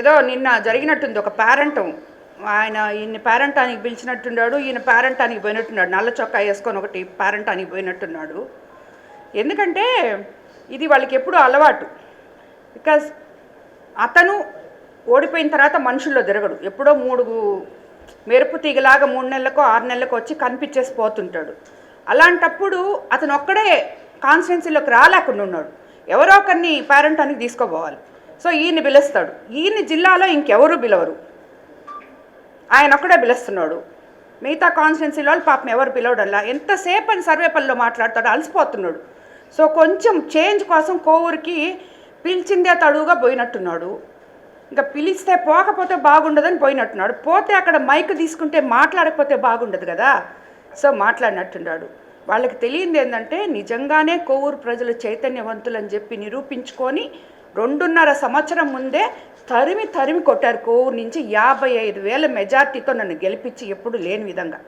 ఏదో నిన్న జరిగినట్టుంది ఒక పేరెంటం. ఆయన ఈయన పేరెంటానికి పిలిచినట్టున్నాడు, ఈయన పేరెంటానికి పోయినట్టున్నాడు. నల్ల చొక్కా వేసుకొని ఒకటి పేరెంటానికి పోయినట్టున్నాడు. ఎందుకంటే ఇది వాళ్ళకి ఎప్పుడూ అలవాటు. బికాజ్ అతను ఓడిపోయిన తర్వాత మనుషుల్లో తిరగడు. ఎప్పుడో మెరుపు తీగలాగా 3 నెలలకో 6 నెలలకో వచ్చి కనిపించేసి పోతుంటాడు. అలాంటప్పుడు అతను ఒక్కడే కాన్స్టిట్యున్సీలోకి రాలేకుండా ఉన్నాడు. ఎవరో ఒకరిని పేరెంటానికి తీసుకోపోవాలి. సో ఈయన్ని పిలుస్తాడు. ఈయన్ని జిల్లాలో ఇంకెవరు పిలవరు, ఆయన ఒక్కడే పిలుస్తున్నాడు. మిగతా కాన్స్టిట్యున్సీలో పాపం ఎవరు పిలవడంలా. ఎంతసేపు అని సర్వేపల్లిలో మాట్లాడతాడు, అలసిపోతున్నాడు. సో కొంచెం చేంజ్ కోసం కోవూరుకి పిలిచిందే తడువుగా పోయినట్టున్నాడు. ఇంకా పిలిస్తే పోకపోతే బాగుండదని పోయినట్టున్నాడు. పోతే అక్కడ మైక్ తీసుకుంటే మాట్లాడకపోతే బాగుండదు కదా, సో మాట్లాడినట్టున్నాడు. వాళ్ళకి తెలియంది ఏంటంటే నిజంగానే కోవూరు ప్రజలు చైతన్యవంతులని చెప్పి నిరూపించుకొని 2.5 సంవత్సరం ముందే తరిమి కొట్టారు. కోవూరు నుంచి 55,000 మెజార్టీతో నన్ను గెలిపించి ఎప్పుడు లేని విధంగా.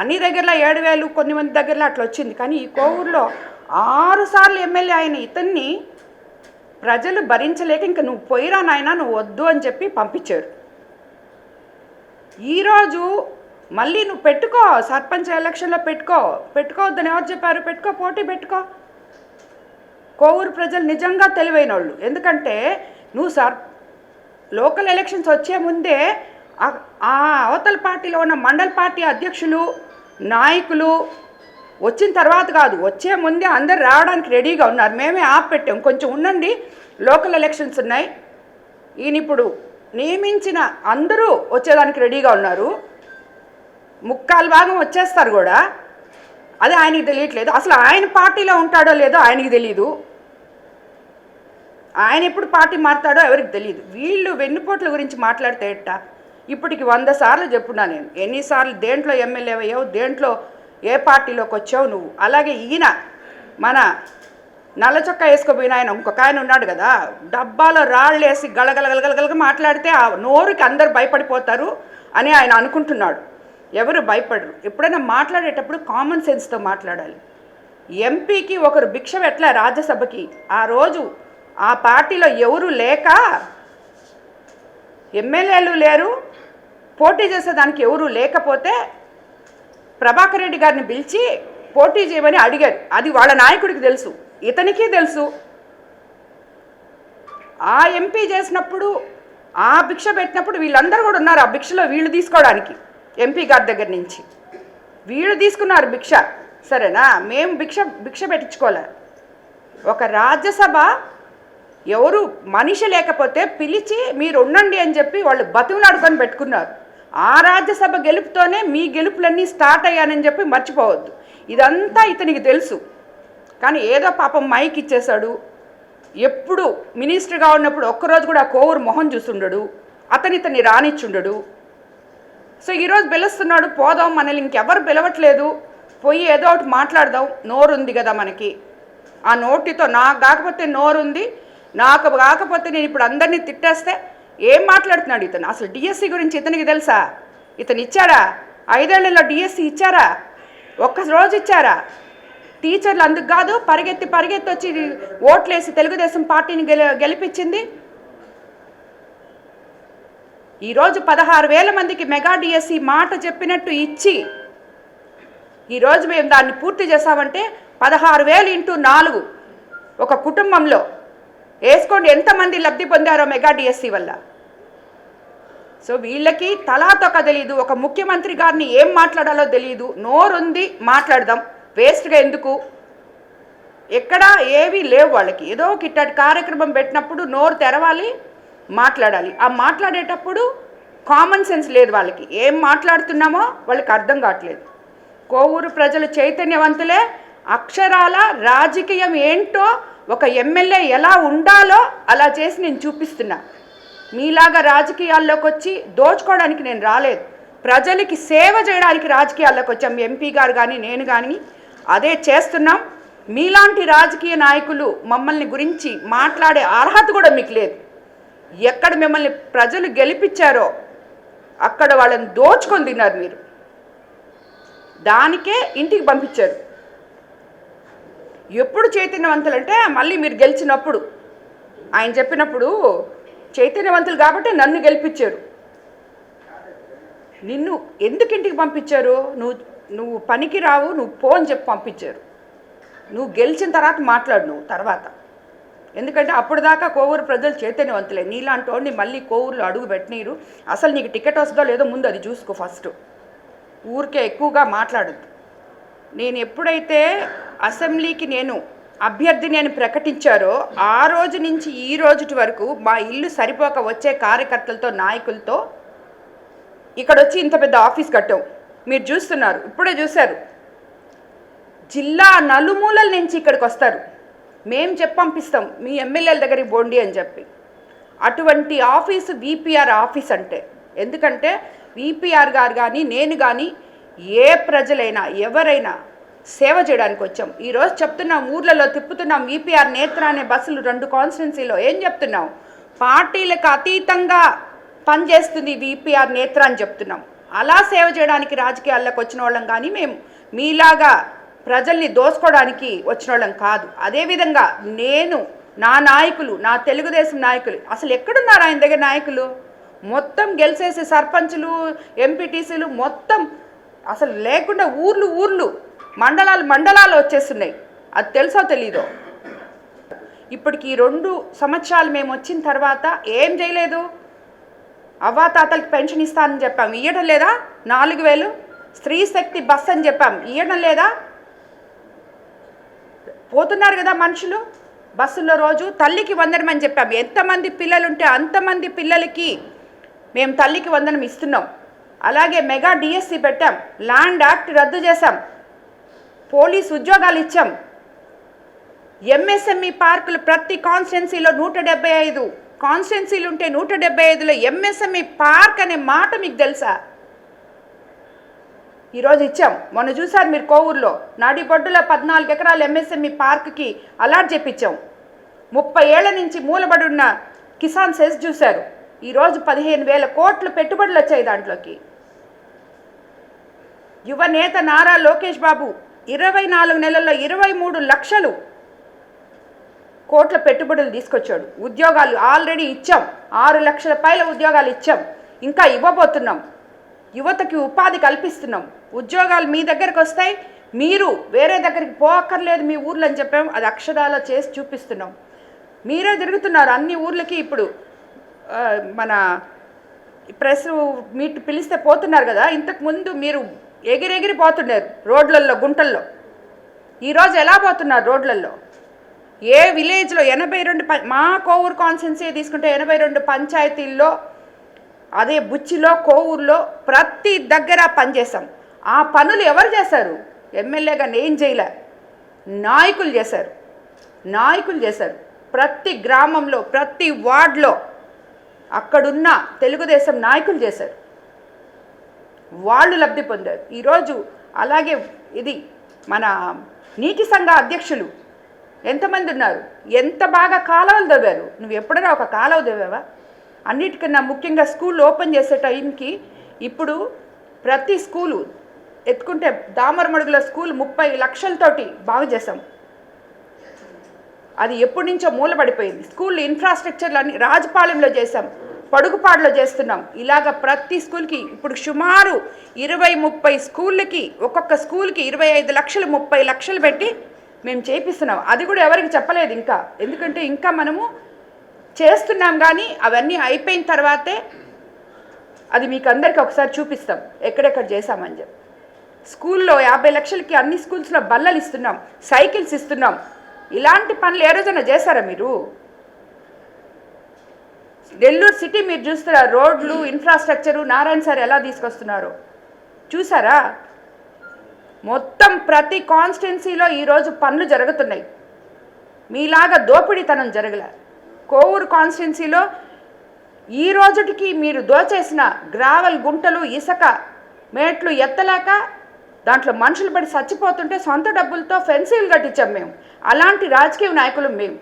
అన్ని దగ్గరలో 7,000, కొన్ని మంది దగ్గరలో అట్లా వచ్చింది. కానీ ఈ కోవూరులో 6 సార్లు ఎమ్మెల్యే అయిన ఇతన్ని ప్రజలు భరించలేక ఇంక నువ్వు పోయిరా నాయనా, నువ్వు వద్దు అని చెప్పి పంపించారు. ఈరోజు మళ్ళీ నువ్వు పెట్టుకో, సర్పంచ్ ఎలక్షన్లో పెట్టుకోవద్దని ఎవరు చెప్పారు? పోటీ పెట్టుకో. కోవూరు ప్రజలు నిజంగా తెలివైన వాళ్ళు. ఎందుకంటే నువ్వు లోకల్ ఎలక్షన్స్ వచ్చే ముందే ఆ అవతల పార్టీలో ఉన్న మండల పార్టీ అధ్యక్షులు, నాయకులు వచ్చిన తర్వాత కాదు, వచ్చే ముందే అందరు రావడానికి రెడీగా ఉన్నారు. మేమే పెట్టాం, కొంచెం ఉండండి, లోకల్ ఎలక్షన్స్ ఉన్నాయి. ఈయన ఇప్పుడు నియమించిన అందరూ వచ్చేదానికి రెడీగా ఉన్నారు. 3/4 భాగం వచ్చేస్తారు కూడా. అది ఆయనకి తెలియట్లేదు. అసలు ఆయన పార్టీలో ఉంటాడో లేదో ఆయనకి తెలీదు. ఆయన ఎప్పుడు పార్టీ మారుతాడో ఎవరికి తెలియదు. వీళ్ళు వెన్నుపోట్ల గురించి మాట్లాడితే ఎట్టా? ఇప్పటికి 100 సార్లు చెప్పున్నా నేను. ఎన్నిసార్లు దేంట్లో ఎమ్మెల్యే అయ్యావు, దేంట్లో ఏ పార్టీలోకి వచ్చావు నువ్వు. అలాగే ఈయన మన నల్ల చొక్కా వేసుకోపోయిన ఆయన ఇంకొక ఆయన ఉన్నాడు కదా, డబ్బాలో రాళ్ళు వేసి గలగలగలగలగలగా మాట్లాడితే ఆ నోరుకి అందరు భయపడిపోతారు అని ఆయన అనుకుంటున్నాడు. ఎవరు భయపడరు. ఎప్పుడైనా మాట్లాడేటప్పుడు కామన్ సెన్స్తో మాట్లాడాలి. ఎంపీకి ఒకరు భిక్ష పెట్టలే రాజ్యసభకి. ఆ రోజు ఆ పార్టీలో ఎవరు లేక, ఎమ్మెల్యేలు లేరు, పోటీ చేసేదానికి ఎవరు లేకపోతే ప్రభాకర్ రెడ్డి గారిని పిలిచి పోటీ చేయమని అడిగారు. అది వాళ్ళ నాయకుడికి తెలుసు, ఇతనికి తెలుసు. ఆ ఎంపీ చేసినప్పుడు, ఆ భిక్ష పెట్టినప్పుడు వీళ్ళందరూ కూడా ఉన్నారు. ఆ భిక్షలో వీళ్ళు తీసుకోవడానికి ఎంపీ గారి దగ్గర నుంచి వీళ్ళు తీసుకున్నారు భిక్ష. సరేనా, మేము భిక్ష పెట్టించుకోలే. ఒక రాజ్యసభ ఎవరు మనిషి లేకపోతే పిలిచి మీరు ఉండండి అని చెప్పి వాళ్ళు బతిమలాడుకొని పెట్టుకున్నారు. ఆ రాజ్యసభ గెలుపుతోనే మీ గెలుపులన్నీ స్టార్ట్ అయ్యానని చెప్పి మర్చిపోవద్దు. ఇదంతా ఇతనికి తెలుసు. కానీ ఏదో పాపం మైక్ ఇచ్చేశాడు. ఎప్పుడు మినిస్టర్గా ఉన్నప్పుడు ఒక్కరోజు కూడా కోవూరు మొహం చూస్తుండడు, ఇతన్ని రానిచ్చుండడు. సో ఈరోజు పిలుస్తున్నాడు, పోదాం, మనల్ని ఇంకెవరు పిలవట్లేదు, పోయి ఏదో ఒకటి మాట్లాడదాం, నోరుంది కదా మనకి. ఆ నోటితో నాకు కాకపోతే నోరుంది, నాకు కాకపోతే నేను ఇప్పుడు అందరినీ తిట్టేస్తే ఏం మాట్లాడుతున్నాడు ఇతను? అసలు డిఎస్సి గురించి ఇతనికి తెలుసా? ఇతను ఇచ్చాడా? 5 ఏళ్లలో డిఎస్సి ఇచ్చారా? ఒక్క రోజు ఇచ్చారా? టీచర్లు అందుకు కాదు పరిగెత్తి వచ్చి ఓట్లేసి తెలుగుదేశం పార్టీని గెలిపించింది. ఈరోజు 16,000 మందికి మెగా డిఎస్సి మాట చెప్పినట్టు ఇచ్చి ఈరోజు మేము దాన్ని పూర్తి చేసామంటే 16,000 × 4 ఒక కుటుంబంలో వేసుకోండి ఎంతమంది లబ్ధి పొందారో మెగా డిఎస్సి వల్ల. సో వీళ్ళకి తలాతొక్క తెలియదు. ఒక ముఖ్యమంత్రి గారిని ఏం మాట్లాడాలో తెలియదు. నోరుంది, మాట్లాడదాం, వేస్ట్గా ఎందుకు. ఎక్కడా ఏవీ లేవు వాళ్ళకి. ఏదో ఒక ఇట్టటి కార్యక్రమం పెట్టినప్పుడు నోరు తెరవాలి, మాట్లాడాలి. ఆ మాట్లాడేటప్పుడు కామన్ సెన్స్ లేదు వాళ్ళకి. ఏం మాట్లాడుతున్నామో వాళ్ళకి అర్థం కావట్లేదు. కోవూరు ప్రజలు చైతన్యవంతులే. అక్షరాల రాజకీయం ఏంటో, ఒక ఎమ్మెల్యే ఎలా ఉండాలో అలా చేసి నేను చూపిస్తున్నా. మీలాగా రాజకీయాల్లోకి వచ్చి దోచుకోవడానికి నేను రాలేదు. ప్రజలకి సేవ చేయడానికి రాజకీయాల్లోకి వచ్చాం. ఎంపీ గారు కానీ నేను కానీ అదే చేస్తున్నాం. మీలాంటి రాజకీయ నాయకులు మమ్మల్ని గురించి మాట్లాడే అర్హత కూడా మీకు లేదు. ఎక్కడ మిమ్మల్ని ప్రజలు గెలిపించారో అక్కడ వాళ్ళని దోచుకొని తిన్నారు మీరు. దానికే ఇంటికి పంపించారు. ఎప్పుడు చైతన్యవంతులంటే మళ్ళీ మీరు గెలిచినప్పుడు. ఆయన చెప్పినప్పుడు చైతన్యవంతులు కాబట్టి నన్ను గెలిపించారు. నిన్ను ఎందుకు ఇంటికి పంపించారు? నువ్వు పనికి రావు, నువ్వు పో అని చెప్పి పంపించారు. నువ్వు గెలిచిన తర్వాత మాట్లాడు నువ్వు తర్వాత. ఎందుకంటే అప్పుడు దాకా కోవూరు ప్రజలు చైతన్యవంతులే. నీలాంటి వాడిని మళ్ళీ కోవూరులో అడుగు పెట్టనీరు. అసలు నీకు టికెట్ వస్తుందో లేదో ముందు అది చూసుకో ఫస్ట్. ఊరికే ఎక్కువగా మాట్లాడద్దు. నేను ఎప్పుడైతే అసెంబ్లీకి నేను అభ్యర్థిని అని ప్రకటించారో ఆ రోజు నుంచి ఈ రోజు వరకు మా ఇల్లు సరిపోక వచ్చే కార్యకర్తలతో నాయకులతో ఇక్కడ వచ్చి ఇంత పెద్ద ఆఫీస్ కట్టాం. మీరు చూస్తున్నారు, ఇప్పుడే చూశారు. జిల్లా నలుమూలల నుంచి ఇక్కడికి వస్తారు. మేము పంపిస్తాం మీ ఎమ్మెల్యేల దగ్గరికి పోండి అని చెప్పి. అటువంటి ఆఫీసు విపిఆర్ ఆఫీస్ అంటే. ఎందుకంటే విపిఆర్ గారు కానీ నేను కానీ ఏ ప్రజలైనా ఎవరైనా సేవ చేయడానికి వచ్చాం. ఈరోజు చెప్తున్నాం, ఊర్లలో తిప్పుతున్నాం. విపిఆర్ నేత్ర అనే బస్సులు 2 కాన్స్టిట్యున్సీలో ఏం చెప్తున్నాం? పార్టీలకు అతీతంగా పనిచేస్తుంది విపిఆర్ నేత్ర అని చెప్తున్నాం. అలా సేవ చేయడానికి రాజకీయాల్లోకి వచ్చిన వాళ్ళం కానీ మేము మీలాగా ప్రజల్ని దోసుకోవడానికి వచ్చిన వాళ్ళం కాదు. అదేవిధంగా నా నాయకులు, నా తెలుగుదేశం నాయకులు అసలు ఎక్కడున్నారు ఆయన దగ్గర నాయకులు? మొత్తం గెలిచేసి సర్పంచులు, ఎంపీటీసీలు మొత్తం అసలు లేకుండా ఊర్లు మండలాలు వచ్చేస్తున్నాయి. అది తెలుసో తెలీదో. ఇప్పటికి 2 సంవత్సరాలు మేము వచ్చిన తర్వాత ఏం చేయలేదు. అవ్వాతాతలకి పెన్షన్ ఇస్తానని చెప్పాం, ఇవ్వడం లేదా? 4000 స్త్రీ శక్తి బస్ అని చెప్పాం, ఇవ్వడం లేదా? పోతున్నారు కదా మనుషులు బస్సుల్లో రోజు. తల్లికి వందనం అని చెప్పాం. ఎంతమంది పిల్లలుంటే అంతమంది పిల్లలకి మేము తల్లికి వందనం ఇస్తున్నాం. అలాగే మెగా డిఎస్సి పెట్టాం, ల్యాండ్ యాక్ట్ రద్దు చేశాం, పోలీస్ ఉద్యోగాలు ఇచ్చాం. ఎంఎస్ఎంఈ పార్కులు ప్రతి కాన్స్టిట్యున్సీలో 175 కాన్స్టిట్యున్సీలు ఉంటే 175లో ఎంఎస్ఎంఈ పార్క్ అనే మాట మీకు తెలుసా? ఈరోజు ఇచ్చాం. మొన్న చూసారు మీరు కోవూరులో నాడిబొడ్డులో 14 ఎకరాల ఎంఎస్ఎంఈ పార్క్కి అలాట్ చేపించాం. 30 ఏళ్ల నుంచి మూలబడి ఉన్న కిసాన్ సెస్ చూశారు. ఈరోజు 15,000 కోట్లు పెట్టుబడులు వచ్చాయి దాంట్లోకి. యువ నేత నారా లోకేష్ బాబు 24 నెలల్లో 23 లక్షల కోట్ల పెట్టుబడులు తీసుకొచ్చాడు. ఉద్యోగాలు ఆల్రెడీ ఇచ్చాం. 6 లక్షల పైల ఉద్యోగాలు ఇచ్చాం, ఇంకా ఇవ్వబోతున్నాం. యువతకి ఉపాధి కల్పిస్తున్నాం. ఉద్యోగాలు మీ దగ్గరకు వస్తాయి, మీరు వేరే దగ్గరికి పోక్కర్లేదు మీ ఊర్లో అని చెప్పాం. అది అక్షరాల చేసి చూపిస్తున్నాం. మీరే తిరుగుతున్నారు అన్ని ఊర్లకి. ఇప్పుడు మన ప్రెస్ మీట్ పిలిస్తే పోతున్నారు కదా. ఇంతకుముందు మీరు ఎగిరెగిరి పోతున్నారు రోడ్లల్లో, గుంటల్లో. ఈరోజు ఎలా పోతున్నారు రోడ్లల్లో? ఏ విలేజ్లో 82 మా కోవూరు కాన్స్టిట్యున్సీ తీసుకుంటే 82 పంచాయతీల్లో, అదే బుచ్చిలో, కోవూరులో ప్రతి దగ్గర పనిచేసాం. ఆ పనులు ఎవరు చేశారు? ఎమ్మెల్యేగా నేను చేయలే, నాయకులు చేశారు. ప్రతి గ్రామంలో, ప్రతి వార్డులో అక్కడున్న తెలుగుదేశం నాయకులు చేశారు. వాళ్ళు లబ్ధి పొందారు ఈరోజు. అలాగే ఇది మన నీటి సంఘ అధ్యక్షులు ఎంతమంది ఉన్నారు? ఎంత బాగా కాలువలు దవ్వారు. నువ్వు ఎప్పుడైనా ఒక కాలువ దవ్వావా? అన్నిటికన్నా ముఖ్యంగా స్కూల్ ఓపెన్ చేసే టైంకి ఇప్పుడు ప్రతి స్కూలు ఎత్తుకుంటే దామరమడుగుల స్కూల్ 30 లక్షలతోటి బాగు చేసాం. అది ఎప్పటి నుంచో మూలబడిపోయింది. స్కూల్ ఇన్ఫ్రాస్ట్రక్చర్లు అన్ని రాజపాలెంలో చేసాం, పడుగుపాడులో చేస్తున్నాం. ఇలాగ ప్రతి స్కూల్కి ఇప్పుడు సుమారు 20-30 స్కూళ్ళకి, ఒక్కొక్క స్కూల్కి 25 లక్షలు 30 లక్షలు పెట్టి మేము చేపిస్తున్నాం. అది కూడా ఎవరికి చెప్పలేదు ఇంకా, ఎందుకంటే ఇంకా మనము చేస్తున్నాం. కానీ అవన్నీ అయిపోయిన తర్వాతే అది మీకు అందరికీ ఒకసారి చూపిస్తాం ఎక్కడెక్కడ చేశామని చెప్పి. స్కూల్లో 50 లక్షలకి అన్ని స్కూల్స్లో బల్లలు ఇస్తున్నాం, సైకిల్స్ ఇస్తున్నాం. ఇలాంటి పనులు ఏ రోజైనా చేశారా మీరు? నెల్లూరు సిటీ మీరు చూస్తారా? రోడ్లు, ఇన్ఫ్రాస్ట్రక్చరు నారాయణ సార్ ఎలా తీసుకొస్తున్నారో చూసారా? మొత్తం ప్రతి కాన్స్టిట్యున్సీలో ఈరోజు పనులు జరుగుతున్నాయి. మీలాగా దోపిడీతనం జరగలే. కోవూరు కాన్స్టిట్యున్సీలో ఈ రోజుటికి మీరు దోచేసిన గ్రావెల్ గుంటలు, ఇసుక మేట్లు ఎత్తలేక దాంట్లో మనుషులు పడి చచ్చిపోతుంటే సొంత డబ్బులతో ఫెన్సింగ్లు కట్టించాం మేము. అలాంటి రాజకీయ నాయకులు మేము.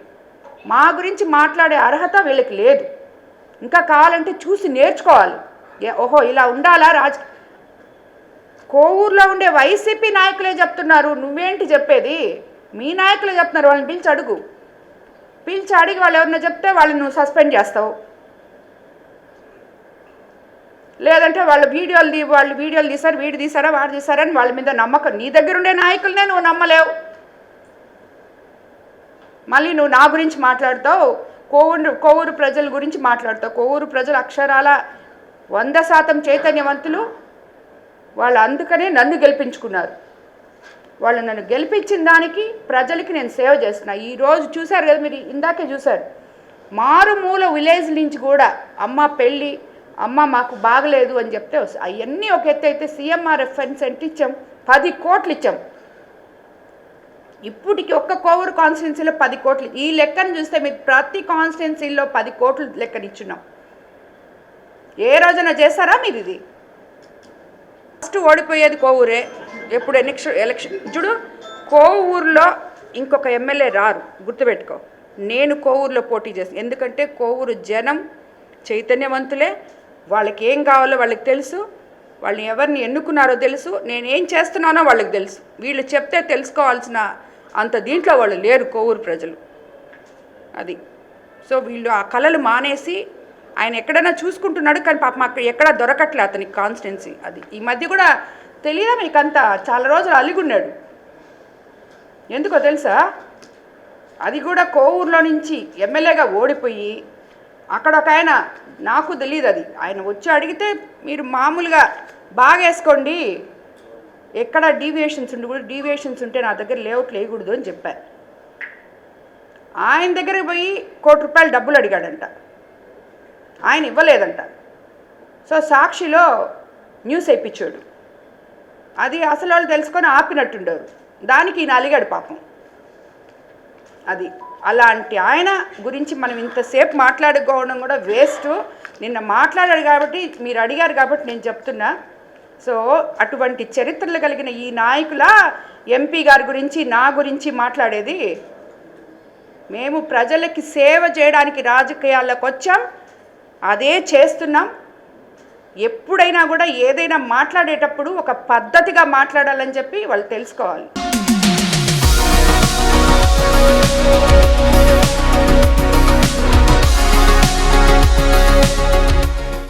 మా గురించి మాట్లాడే అర్హత వీళ్ళకి లేదు. ఇంకా కావాలంటే చూసి నేర్చుకోవాలి. ఓహో ఇలా ఉండాలా కోవూరులో ఉండే వైసీపీ నాయకులే చెప్తున్నారు, నువ్వేంటి చెప్పేది? మీ నాయకులే చెప్తున్నారు. వాళ్ళని పిలిచి అడిగి వాళ్ళు ఎవరన్నా చెప్తే వాళ్ళని నువ్వు సస్పెండ్ చేస్తావు. లేదంటే వాళ్ళు వీడియోలు తీశారు, వీడు తీశారా వాడు తీశారని వాళ్ళ మీద నమ్మకం. నీ దగ్గర ఉండే నాయకులనే నువ్వు నమ్మలేవు. మళ్ళీ నువ్వు నా గురించి మాట్లాడతావు, కోవూరు ప్రజల గురించి మాట్లాడతావు. కోవూరు ప్రజలు అక్షరాల 100% చైతన్యవంతులు. వాళ్ళు అందుకనే నన్ను గెలిపించుకున్నారు. వాళ్ళు నన్ను గెలిపించిన దానికి ప్రజలకి నేను సేవ చేస్తున్నా. ఈరోజు చూశారు కదా మీరు, ఇందాకే చూశారు, మారుమూల విలేజ్ నుంచి కూడా అమ్మ పెళ్ళి, అమ్మ మాకు బాగలేదు అని చెప్తే అవన్నీ ఒక ఎత్తు అయితే CMRF ఫండ్స్ అంటే ఇచ్చాం, 10 కోట్లు ఇచ్చాం. ఇప్పటికి ఒక్క కోవూరు కాన్స్టిట్యున్సీలో 10 కోట్లు. ఈ లెక్కను చూస్తే మీకు ప్రతి కాన్స్టిట్యున్సీలో 10 కోట్లు లెక్కన ఇచ్చున్నాం. ఏ రోజున చేస్తారా మీరు ఇది? ఫస్ట్ ఓడిపోయేది కోవూరే. ఎప్పుడు ఎలక్షన్ చూడు, కోవూరులో ఇంకొక ఎమ్మెల్యే రారు, గుర్తుపెట్టుకో. నేను కోవూరులో పోటీ చేస్తాను. ఎందుకంటే కోవూరు జనం చైతన్యవంతులే. వాళ్ళకి ఏం కావాలో వాళ్ళకి తెలుసు, వాళ్ళని ఎవరిని ఎన్నుకున్నారో తెలుసు, నేనేం చేస్తున్నానో వాళ్ళకి తెలుసు. వీళ్ళు చెప్తే తెలుసుకోవాల్సిన అంత దీంట్లో వాళ్ళు లేరు కోవూరు ప్రజలు. అది సో వీళ్ళు ఆ కళలు మానేసి, ఆయన ఎక్కడైనా చూసుకుంటున్నాడు కానీ పాపం అక్కడ ఎక్కడా దొరకట్లే అతనికి కాన్స్టిట్యున్సీ. అది ఈ మధ్య కూడా తెలియదా మీకంతా, చాలా రోజులు అలిగున్నాడు. ఎందుకో తెలుసా? అది కూడా కోవూరులో నుంచి ఎమ్మెల్యేగా ఓడిపోయి అక్కడ ఒక ఆయన, నాకు తెలియదు అది, ఆయన వచ్చి అడిగితే మీరు మామూలుగా బాగా వేసుకోండి, ఎక్కడ డీవియేషన్స్ ఉంటే నా దగ్గర లేఅవుట్ లేకూడదు అని చెప్పారు. ఆయన దగ్గరికి పోయి ₹1 కోటి డబ్బులు అడిగాడంట, ఆయన ఇవ్వలేదంట. సో సాక్షిలో న్యూస్ వేయించాడు. అది అసలు వాళ్ళు తెలుసుకొని ఆపినట్టుండరు. దానికి ఈయన అలిగాడు పాపం. అది అలాంటి ఆయన గురించి మనం ఇంతసేపు మాట్లాడుకోవడం కూడా వేస్ట్. నిన్న మాట్లాడాడు కాబట్టి, మీరు అడిగారు కాబట్టి నేను చెప్తున్నా. సో అటువంటి చరిత్రలు కలిగిన ఈ నాయకుల ఎంపీ గారి గురించి, నా గురించి మాట్లాడేది? మేము ప్రజలకి సేవ చేయడానికి రాజకీయాల్లోకి వచ్చాం, అదే చేస్తున్నాం. ఎప్పుడైనా కూడా ఏదైనా మాట్లాడేటప్పుడు ఒక పద్ధతిగా మాట్లాడాలని చెప్పి వాళ్ళు తెలుసుకోవాలి.